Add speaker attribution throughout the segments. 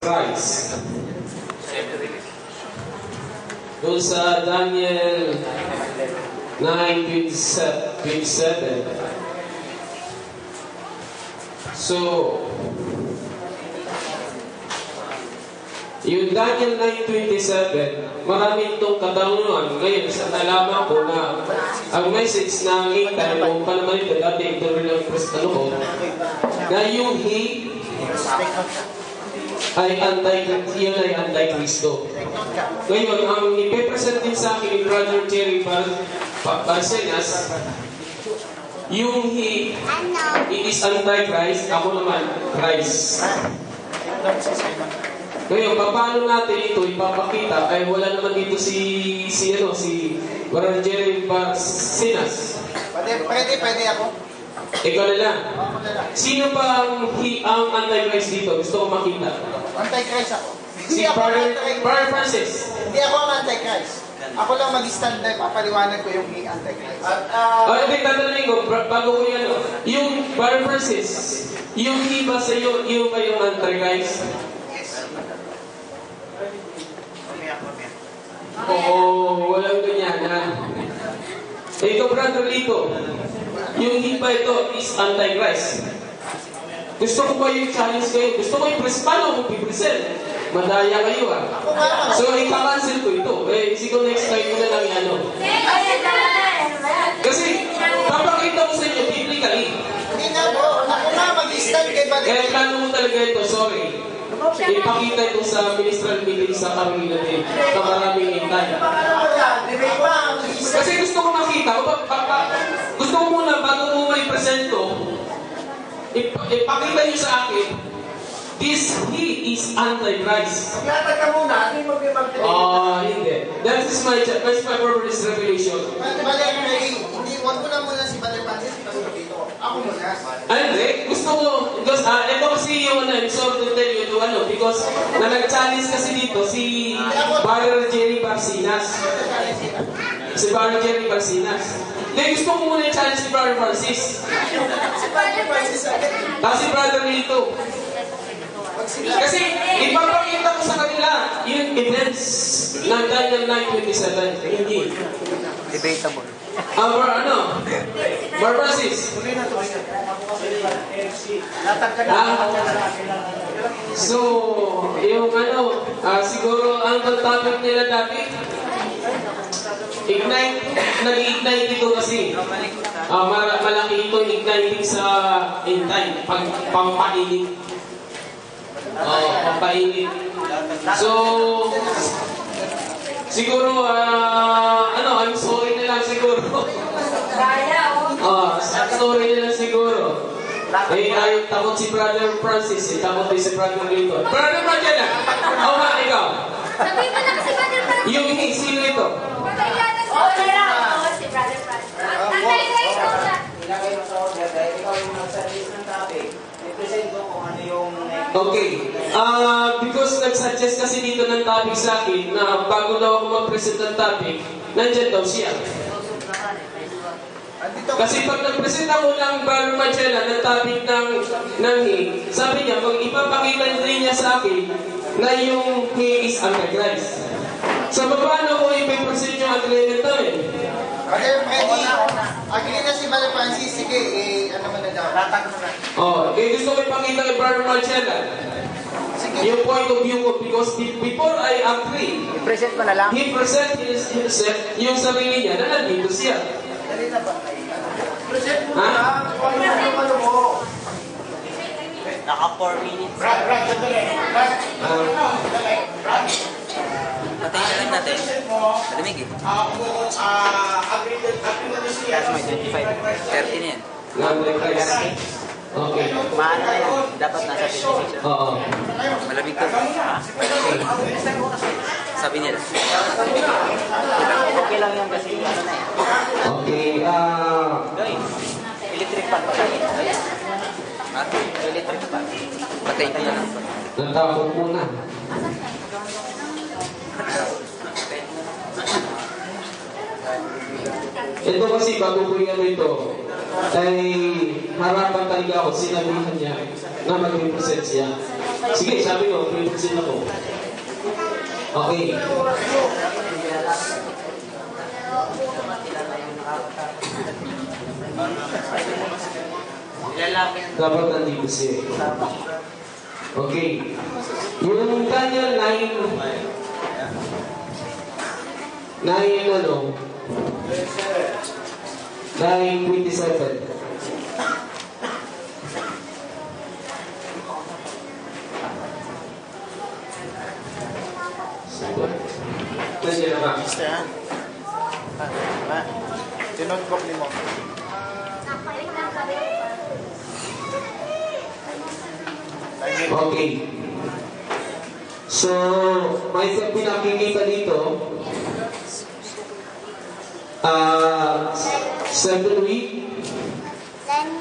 Speaker 1: Christ. Doon sa Daniel 9:27. So, yung Daniel 9:27, marami itong katanungan. Ngayon, sa nalaman ko na ang message na ngintay mo pa naman ito, dati ito rin ang prestano ko, na yung he ay anti-Kristo. Ngayon, ang ipipresent din sa akin ni Brother Jerry Barcenas, yung he is anti-Christ, ako naman Christ. Ngayon, paano natin ito ipapakita? Ay wala naman dito si Brother Jerry Barcenas.
Speaker 2: Pwede ako.
Speaker 1: Ikaw na lang. Sino ba ang anti-Christ dito? Gusto ko makita.
Speaker 2: Anti-Christ ako.
Speaker 1: Si Brother Francis.
Speaker 2: Hindi ako ang anti-Christ. Ako lang mag-stand na papaliwanag ko yung anti-Christ.
Speaker 1: Okay, tatanungin ko, bago ko yan, yung Brother Francis, yung iba sa iyo, iyo ba yung anti-Christ? Oo, walang ganyan, ha? Ito, Brother Lito, yung iba ito is anti-Christ. Gusto ko ba yung challenge kayo? Gusto ko yung paano mo pipresent? Madaya kayo, ha? So, ika-cancel ko ito. Siguro next time ko na lang yan, no? Kasi, papakita ko sa inyo, biblically.
Speaker 2: Hindi na po. Ako na mag-stand kay Balik.
Speaker 1: Kaya plano mo talaga ito, sorry. Ipakita ito sa ministerial meeting sa kami natin na maraming intay. Kasi gusto ko makita, gusto ko muna bago mo may-present ko, ipakita nyo sa akin, this he is anti-Christ.
Speaker 2: Yatag ka muna, hindi mo mag-present.
Speaker 1: Hindi. That is my purpose revelation.
Speaker 2: Hindi, wag mo na muna si Balik Francis, dito. Ako muna.
Speaker 1: Hindi. Gusto ko, because, ito kasi yung I'm sorry to tell you to because na nag-challenge kasi dito si Brother Jerry Barcenas. Si Brother Jerry Barcenas. Hindi, gusto ko muna i-challenge si Brother Francis.
Speaker 2: Si Brother Francis agad.
Speaker 1: Si Brother Lito. Kasi ipapakita ko sa kanila yung events ng Daniel 9:27. Hindi.
Speaker 3: Debatable.
Speaker 1: Brother Francis. So, yung siguro ang topic nila dati, nag-ignite ito kasi. Malaki ito igniting sa intay, pampainit. Pampainit. So, siguro, I'm sorry na lang siguro. Sorry na lang siguro. Ay takot si Brother Francis, takot din si Brother Lito. Brother Magdala, ikaw.
Speaker 4: Sabihin mo na kasi Brother Francis.
Speaker 1: Yung sino ito?
Speaker 4: Si Brother Francis. Anti-Christ ko siya.
Speaker 3: Ilagay mo sa order dahil ikaw yung nag-suggest ng topic. I-present ko kung ano yung...
Speaker 1: Okay. Because nag-suggest kasi dito ng topic sa akin na bago daw ako mag-present ng topic, nandyan daw siya. Kasi pag nag-present ako ng Brother Magella ng topic ng he, sabi niya, pag ipapakita niya sa akin na yung he is anti-Christ. So, paano ko ipipresent yung agreement namin?
Speaker 2: Agree na si Balik Francis. Sige, ano mo na daw. Latag mo na.
Speaker 1: Gusto ko ipakita kay Brother Magella yung point of view ko because before I agree,
Speaker 3: I-present mo na lang.
Speaker 1: he present himself, yung sarili niya na nandito siya.
Speaker 2: Dali na ba? Present mo na. Ano mo?
Speaker 3: Naka 4 minutes.
Speaker 2: Brad, sandali. Brad.
Speaker 3: Patayin na lang natin. Malamig eh.
Speaker 2: Agree na siya.
Speaker 3: Kasi may 25. 30 na yan.
Speaker 1: Okay.
Speaker 3: Mahal na yan. Dapat nasa 56.
Speaker 1: Oo.
Speaker 3: Malamig to. Sabi nila. Okay lang yan kasi ano na yan.
Speaker 1: Okay.
Speaker 3: Gawin. Electric fan. Ha? Electric fan. Patayin ka na lang.
Speaker 1: Natapos muna. Ito kasi bago ko yung ito, ay harapan talaga ako, sinabihan niya na mag-represent siya. Sige, sabi ko, 3% ako. Okay. Dapat nandito siya. Okay. Yung Daniel 9:27. Nandiyan na ba?
Speaker 2: Mister, ha? Yung notebook ni mo.
Speaker 1: Okay. So, may pinakikita dito, 7 week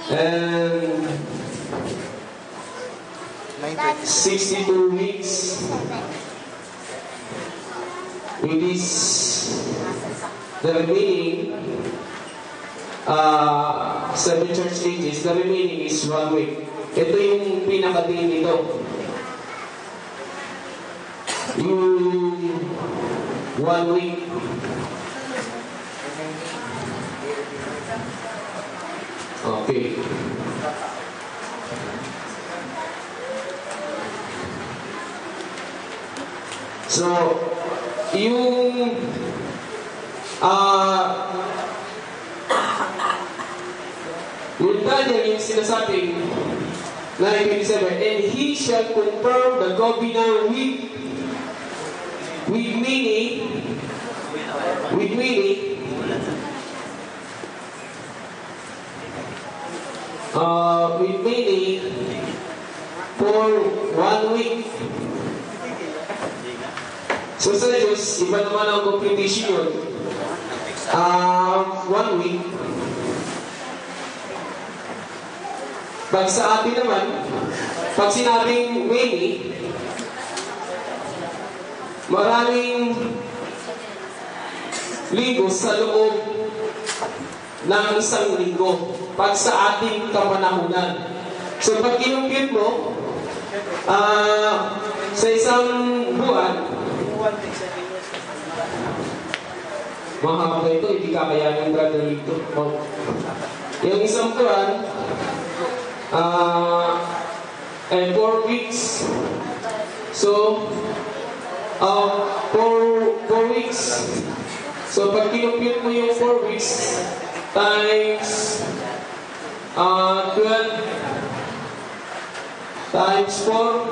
Speaker 1: and 62 weeks. With this, the remaining 7 church ages, the remaining is 1 week. Ito yung pinakatingin dito. Yung 1 week. Okay. So, yung Daniel yung sinasabing 9:27, and he shall confirm the governor with many for 1 week. So sa Diyos, iba naman ang computation yun. 1 week. Pag sa atin naman, pag sinabing many, maraming linggo sa loob ng isang linggo. Pag sa ating kapanahunan. So pag kinumpute mo, sa isang buwan, mahaba ito, hindi kakayanin yung brother dito. Yung isang buwan, 4 weeks. So, 4 weeks. So, pag kinumpute mo yung 4 weeks times 12 times 4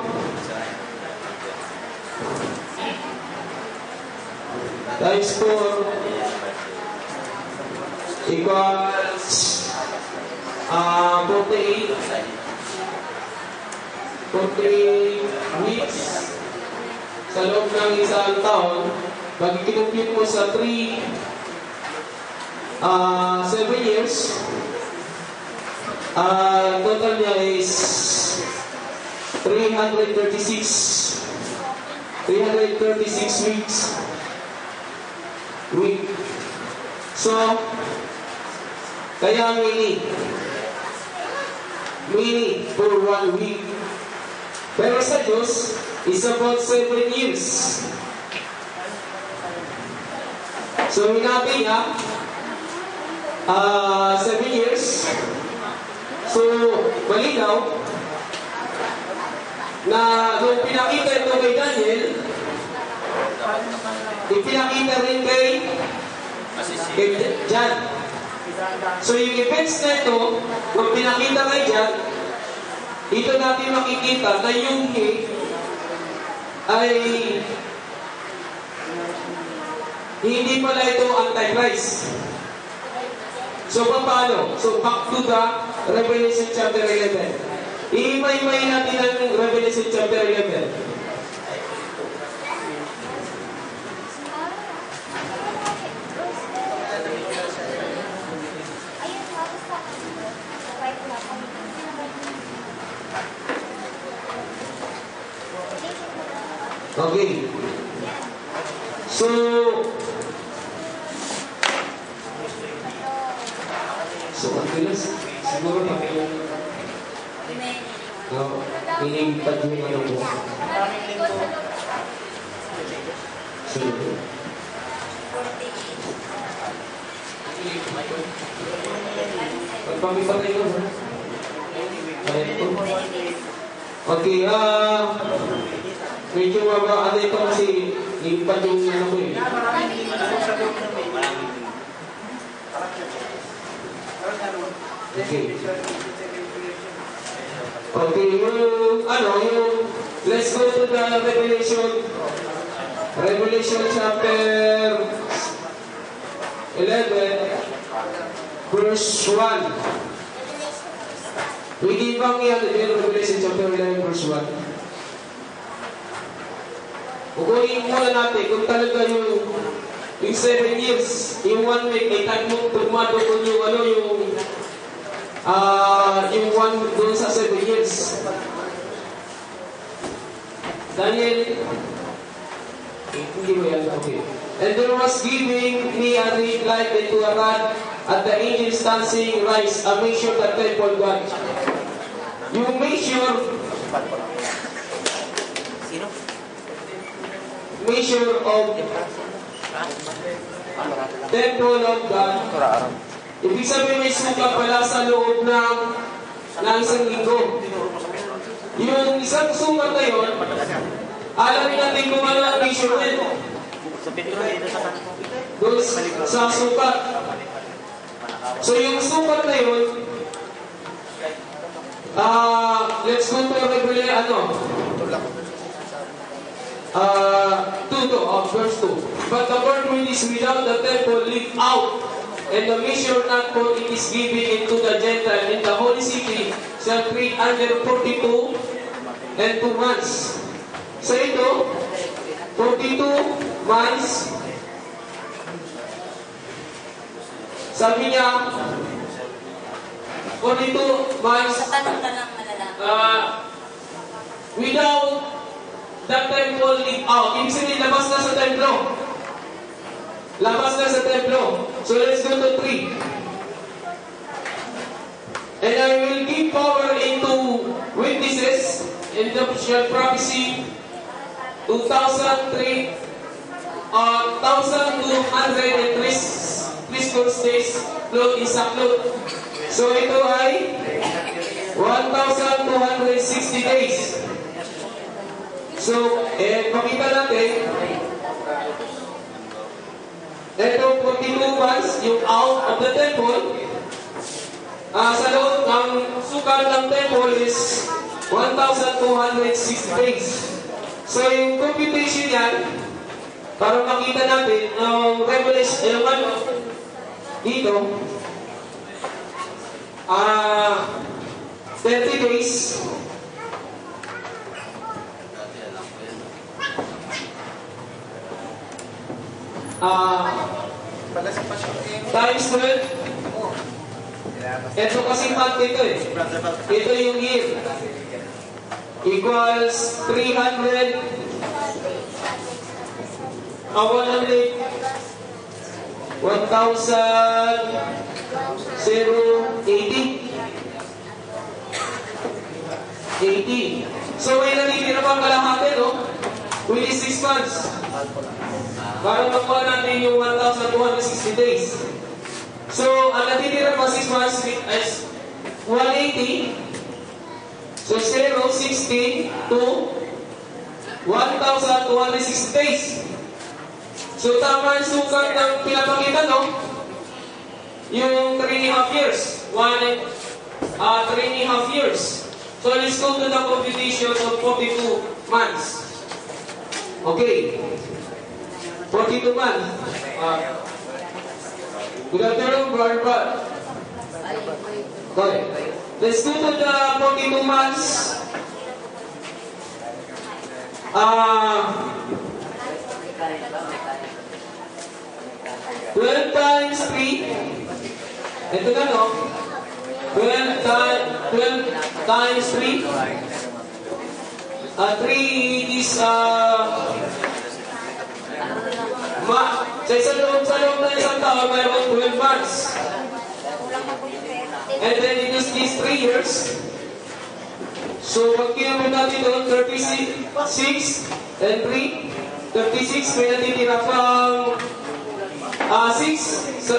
Speaker 1: times 4 equals 48 weeks sa loob ng isang taon. Pag kinumpute mo sa 7 years, total niya is 336 weeks. So, kaya mini for 1 week. Pero sa Diyos, is about 7 years. So, hinati niya, 7 years. So, malinaw, na nung pinakita ito kay Daniel, ipinakita rin kay John. So, yung events na ito, nung pinakita kay John, ito natin makikita na yung ay hindi pala ito Antichrist. So, paano? So, back to the Revelation chapter 11. Iimay-imay natin ang Revelation chapter 11. Okay. So, ang bilis. Siguro na kayo. Inilipad yung ano mo.
Speaker 3: Maraming linggo.
Speaker 1: Sige. Pagpapipatay ko. Okay, medyo ano ito kasi lipat yung ano ko eh.
Speaker 3: Maraming linggo sa loob ng may.
Speaker 1: Okay. Okay, yung let's go to the Revelation chapter 11, verse 1. Pwede bang yan, Revelation chapter 11, verse 1? Ukuyin muna natin kung talaga yung 7 years, yung 1 week, ay tatlong tugmado kung yung ano, yung 1 doon sa 7 years. Daniel, hindi mo yan, okay. And there was giving me a red light into a rod, at the angels dancing rise, a measure that temple God. Yung measure of temple of God. Ibig sabihin may sukat pala sa loob ng isang linggo. Yung isang sukat na yun, alamin natin kung ano ang measurement. Doon sa sukat. So yung sukat na yun, let's go to Revelation, verse 2. But the word which is without the temple lived out, and the measure not for it is given into the Gentile in the holy city shall create under 42 and 2 months. So ito, 42 months. Sabi niya, 42 months without the temple lived out. Ibig sabihin, labas na sa templo. Labas na sa templo. So let's go to 3. And I will give power into witnesses in the prophecy 1,203 days clothed in sackcloth. So ito ay 1,260 days. So, pakita natin, ito 42 months, yung out of the temple, sa loob, ang sukat ng temple is 1,260 days. So, yung computation yan, para makita natin, ang Revelation, dito, 30 days, times 12. Ito kasi month ito eh. Ito yung year. Equals 300. 1,080. 80. So may natitira pang kalahati, no? Which is 6 months. Para makuha natin yung 1,260 days. So, ang natitira pa 6 months is 180. So, 0, 60 to 1,260 days. So, tama yung sukat ng pinapakita, no? Yung 3.5 years. 3.5 years. So, let's go to the computation of 42 months. Okay. 42 months. Good afternoon, brother. Okay. Let's go to the 42 months. 12 times 3. Ito na, no? 12 times 3. 3 is sa isang loob na isang taon, mayroon 12 months. And then it is these 3 years. So, pag kinamit natin doon, 36 and 3. 36, may natitira pang 6. So,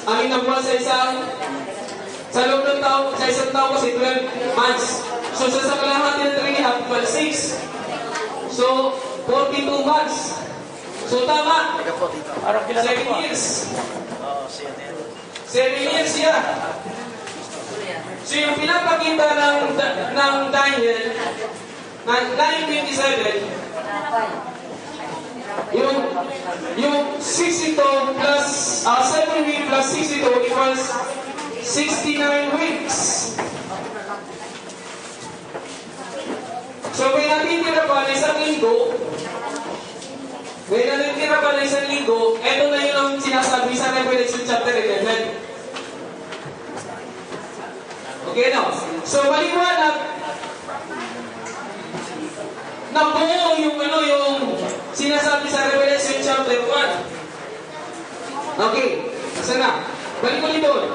Speaker 1: ang inabuhan sa loob ng tao, sa isang tao kasi 12 months. So, sa kalahati ng 3 half, 6. So, 42 months. So, tama.
Speaker 3: Parang
Speaker 1: 7 years.
Speaker 3: Oo, siya na yan.
Speaker 1: 7 years siya. So, yung pinapakita ng Daniel, na 9:27, yung 62 plus 7 weeks plus 62 equals 69 weeks. So, may natitira pa na isang linggo. Ito na yun ang sinasabi sa Revelation chapter 11. Okay, now. So, maliwanag na buo yung sinasabi sa Revelation chapter 1. Okay, saan na? Balik ulit doon.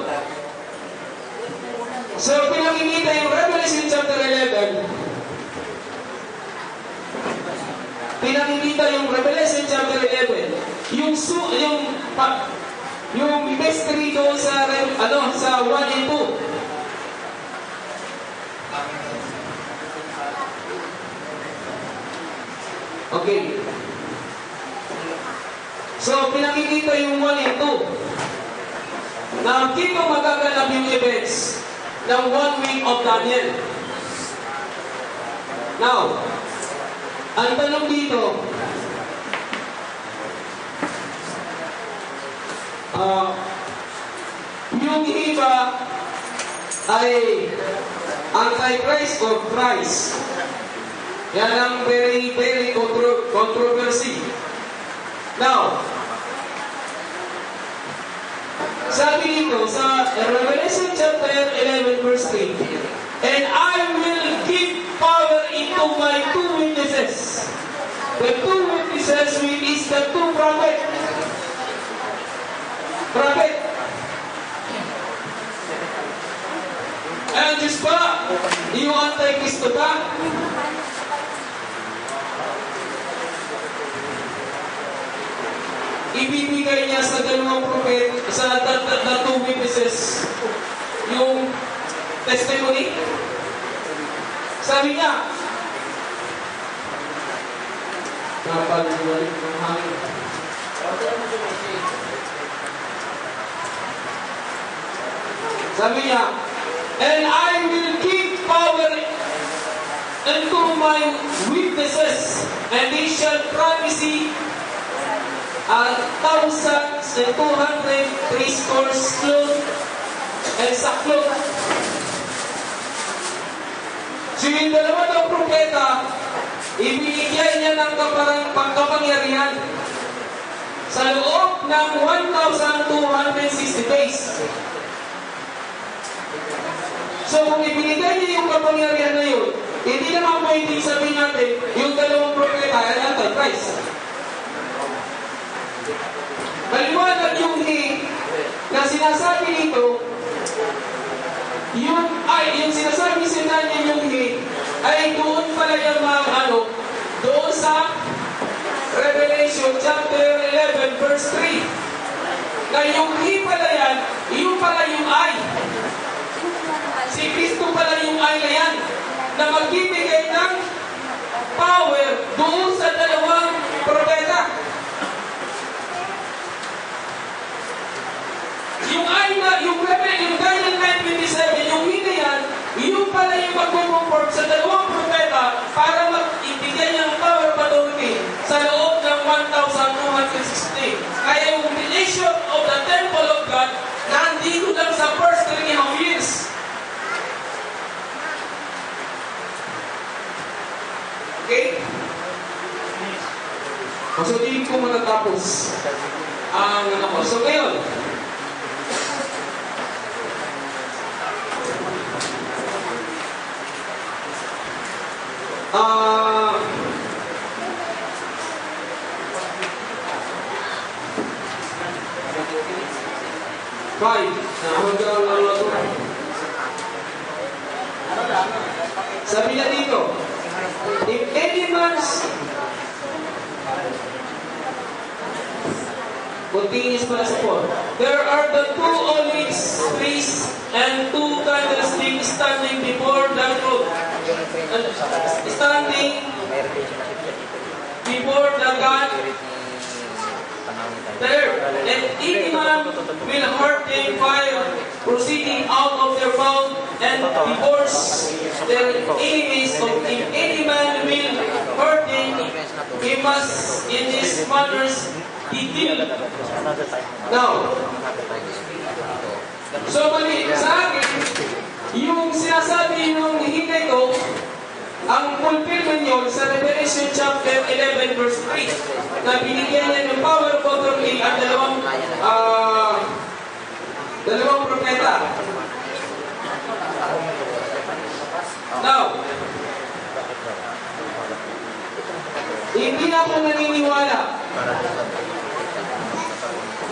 Speaker 1: So, pinakikita yung Revelation chapter 11. Pinakikita yung Revelation chapter 11. Yung mystery doon sa 1 and 2. Okay. So, pinakikita yung 1 and 2 na dito magaganap yung events ng 1 week of Daniel. Now, ang tanong dito, yung iba ay Antichrist or Christ. Yan ang very, very controversy. Now, sabi dito sa Revelation chapter 11 verse 3, and I will give power into my 2 witnesses. The 2 witnesses which is the 2 prophets. And Diyos ba? Yung Antichrist ba? Ibibigay niya sa dalawang prophet, sa the 2 witnesses, yung testimony. Sabi niya, napaliwalik ng hangin. Sabi niya, and I will give power unto my witnesses, and they shall prophesy 1,200 threescore clothes and sackcloth. So yung dalawa ng propeta, ibinigyan niya ng pagkapangyarihan sa loob ng 1,260 days. So kung ibinigay niya yung kapangyarihan na yun, hindi naman pwedeng sabihin natin yung dalawang propeta ay Antichrist. Maliwanag yung na sinasabi dito, yung sinasabi si Daniel yung ay doon pala yung doon sa Revelation chapter 11 verse 3. Na yung pala yan, yung pala yung si Kristo pala yung na yan, na magbibigay ng power doon sa dalawang propeta. Yung Daniel 9:27, yung yan, yung pala yung mag-conform sa dalawang propeta para magbigay niya ng power authority sa loob ng 1,260. Kaya yung relation of the temple of God nandito lang sa first 3.5 years. Okay? So, hindi ko matatapos ang so ngayon, five. Nah, Sabi na dito, if any man's continuous pala sa 4. There are the 2 olive trees and 2 candlesticks standing before the throne. Standing before the God there. And any man will hurt them fire proceeding out of their mouth and divorce their enemies. So if any man will hurt them, he must in his manners be killed. Now, so mali sa akin, yung sinasabi ng hinay ko, ang fulfillment yun sa Revelation chapter 11 verse 3 na binigyan niya ng power of authority ang dalawang propeta. Now, hindi ako naniniwala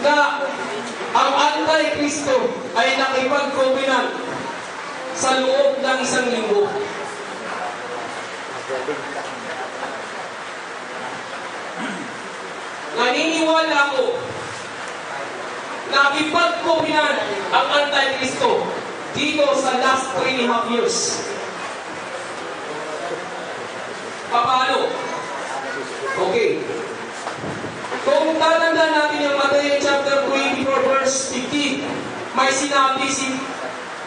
Speaker 1: na ang Anti-Kristo ay nakipag-covenant sa loob ng 1 linggo. Naniniwala ako na nakipag-covenant ang Anti-Kristo dito sa last 3.5 years. Paano? Okay. Kung tatandaan natin yung Matthew chapter 24 verse 15, may sinabi si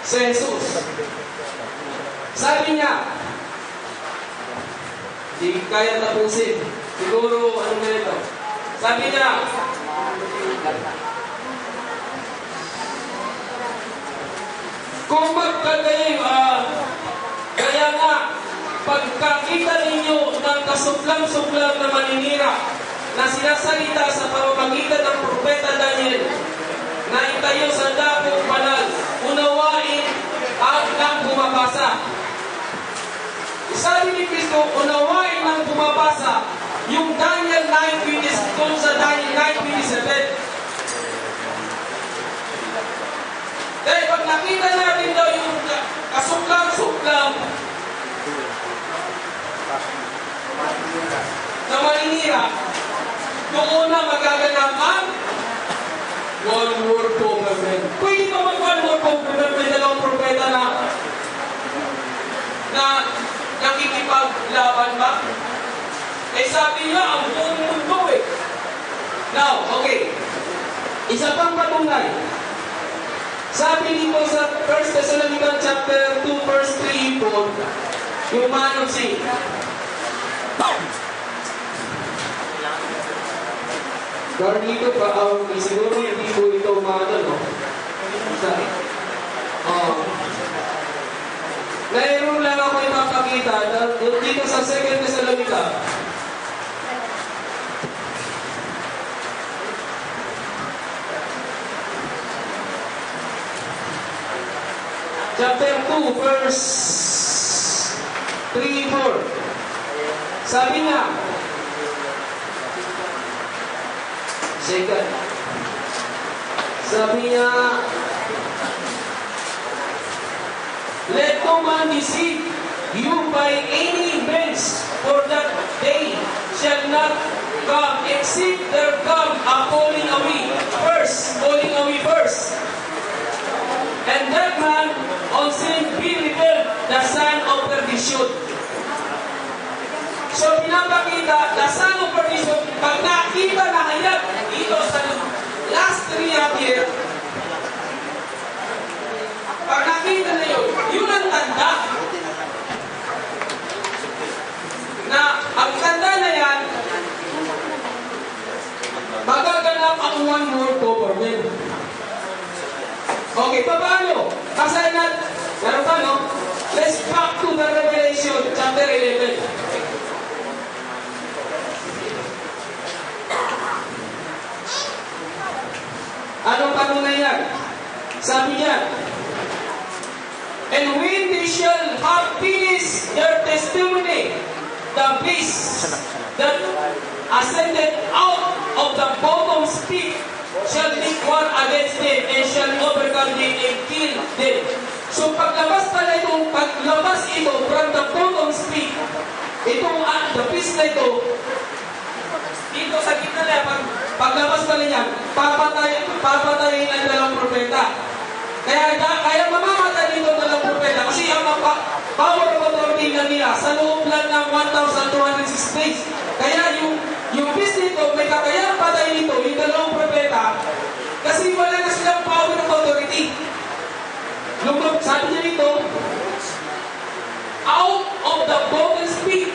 Speaker 1: Jesus. Sabi niya, di kaya tapusin. Siguro, ano na ito? Sabi niya, kung magkagayon, kaya nga, pagkakita ninyo ng kasuklam-suklam na maninira na sinasalita sa pamamagitan ng propeta Daniel na itayo sa dakong banal, unawain ang nang bumabasa. Sabi ni Kristo, unawain nang bumabasa yung Daniel 9:27 kung sa Daniel 9:27. Dahil pag nakita natin daw yung kasuklam-suklam na maninira, doon na magaganap ang one world government. Pwede ba mag-one world government may dalawang propeta na nakikipaglaban ba? Eh sabi niya, ang buong mundo eh. Now, okay. Isa pang patunay. Sabi dito sa 1 Thessalonians chapter 2 verse 3 po, yung man of sin. Dito pa, siguro hindi po ito umano, no? Mayroon lang ako ipapakita dito sa 2 Thessalonians. Chapter 2, verse 3-4. Sabi niya, second. Sabi niya, let no man deceive you by any means, for that day shall not come, except there come a falling away first. And that man on sin be revealed, the son of perdition. So, pinapakita, the son of perdition, pag nakita na hayag dito sa last 3 years, pag nakita na yun ang tanda. Na, ang tanda na yan, magaganap ang one world government. Okay, paano? Kasi pero paano? Let's back to the Revelation, chapter 11. Anong patunay yan? Sabi niya, and when they shall have finished their testimony, the beast that ascended out of the bottom's pit shall make war against them and shall overcome them and kill them. So paglabas ito from the dito sa gitna na, paglabas pa niya, papatayin ang dalawang propeta. Kaya mamamatay dito ang dalawang propeta kasi ang power of authority na nila sa loob lang ng 1,206 days. Kaya yung peace dito, may kakayang patay dito, yung dalawang propeta, kasi wala na silang power of authority. Sabi niya dito, out of the broken speak,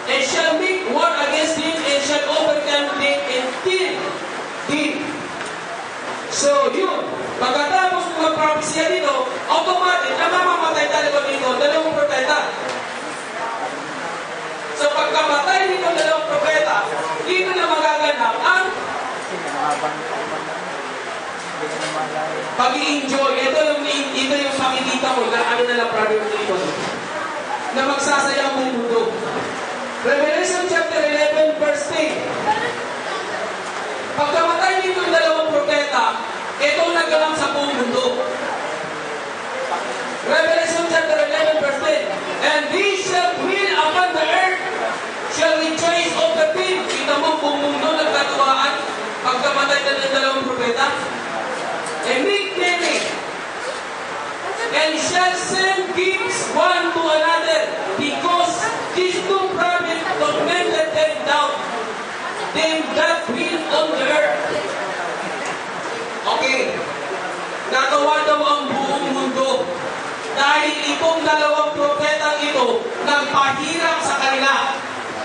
Speaker 1: and shall make war against him, and shall overcome them and kill him. So, yun. Pagkatapos ng magpropesya dito, automatic, namamamatay talaga dito, dalawang propeta. So, pagkamatay dito, dalawang propeta, dito na magaganap ang pag-i-enjoy. Ito yung makikita ko na ano na lang problem dito. Na magsasaya ang mundo. Revelation chapter 11 verse 10. Pagkamatay dito ng dalawang propeta, ito ang naganap sa buong mundo. Revelation chapter 11 verse 10. And these shall dwell upon the earth, shall rejoice over them. Kita mo buong mundo nagkatuwaan pagkamatay ng dalawang propeta. And make merry, and shall send gifts one to another, because these two prophets tormented them down, them that will on the earth. Okay, nagawa daw ang buong mundo dahil itong dalawang propetang ito nagpahirap sa kanila.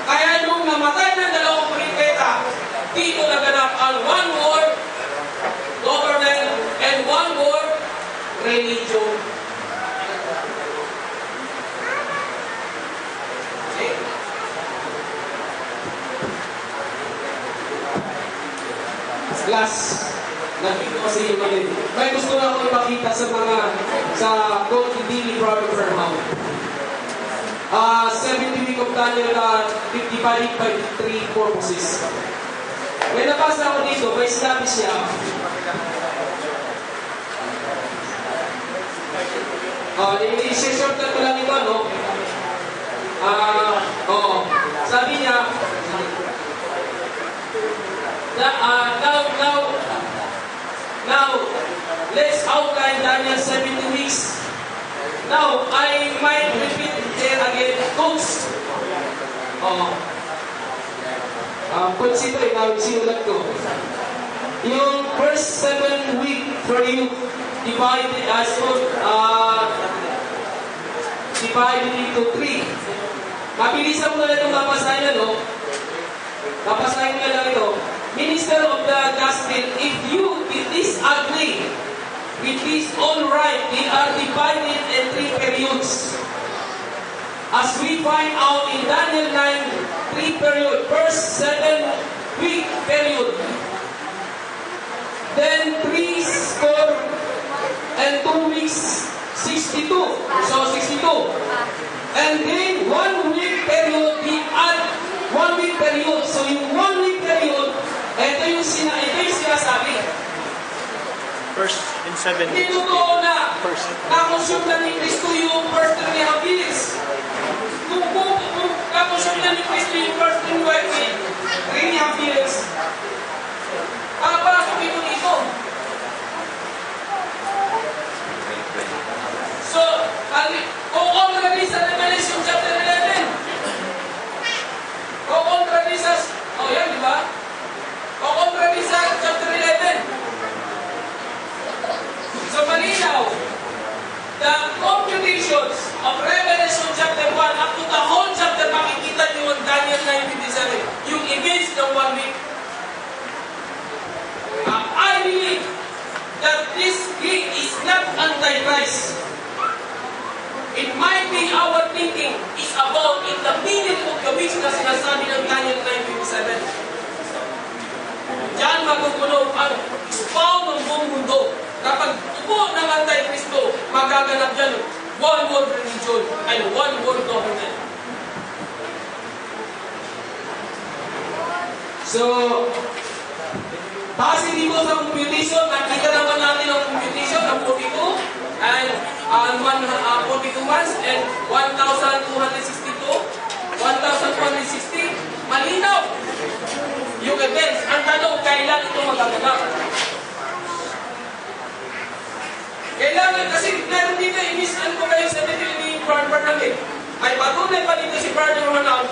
Speaker 1: Kaya nung namatay ng dalawang propeta, dito naganap ang one world government and one world religion. Okay. Last, nandito kasi yung mga may gusto na ako ipakita sa Go to Daily Brother Burnham. 70 week of Daniel 55 by 3 purposes. May nabasa ako dito, may sinabi siya, i-shortcut ko lang ito, no? Sabi niya, now, let's outline Daniel 70 weeks. Now, I might repeat it again, folks. Kung sito, sinulat ko. Yung first 7 week for you, divided into 3. Mabilisan mo na lang itong babasahin, no? Babasahin mo na lang ito. Minister of the gospel, if you disagree with this all right, they are divided in 3 periods. As we find out in Daniel 9, 3 period. First 7 week period. Then 3 score and 2 weeks 62. So 62. And then 1 week period, we add 1 week period. So yung 1 week period, ito yung sinasabi.
Speaker 5: First in 7 weeks.
Speaker 1: Hindi totoo na na-consume na ni Kristo yung first 3.5 years. Kung na-consume na ni Kristo yung first 3.5 years, para ito dito. So, kung kontra sa Revelation chapter 11, kung kontra sa, yan, di ba? Kung kontra sa chapter 11, so malinaw, the computations of Revelation chapter 1 up to the whole chapter, makikita nyo yung Daniel 9:57, yung events ng 1 week. I believe that this Greek is not Antichrist. It might be our thinking is about in the meaning of the weeks na sinasabi ng Daniel 9:57. Diyan magugulo ang spawn ng buong mundo. Kapag tubo ng Antikristo, magaganap dyan one world religion and one world government. So, base dito sa computation, nakita naman natin ang computation ng 42 and 42 months and 1,262, 1,260. Malinaw yung events. Ang tanong, kailan ito magaganap? Kailangan kasi meron dito, ano ko kayo sa dito ni Brother namin. May patunay pa dito si Brother Ronald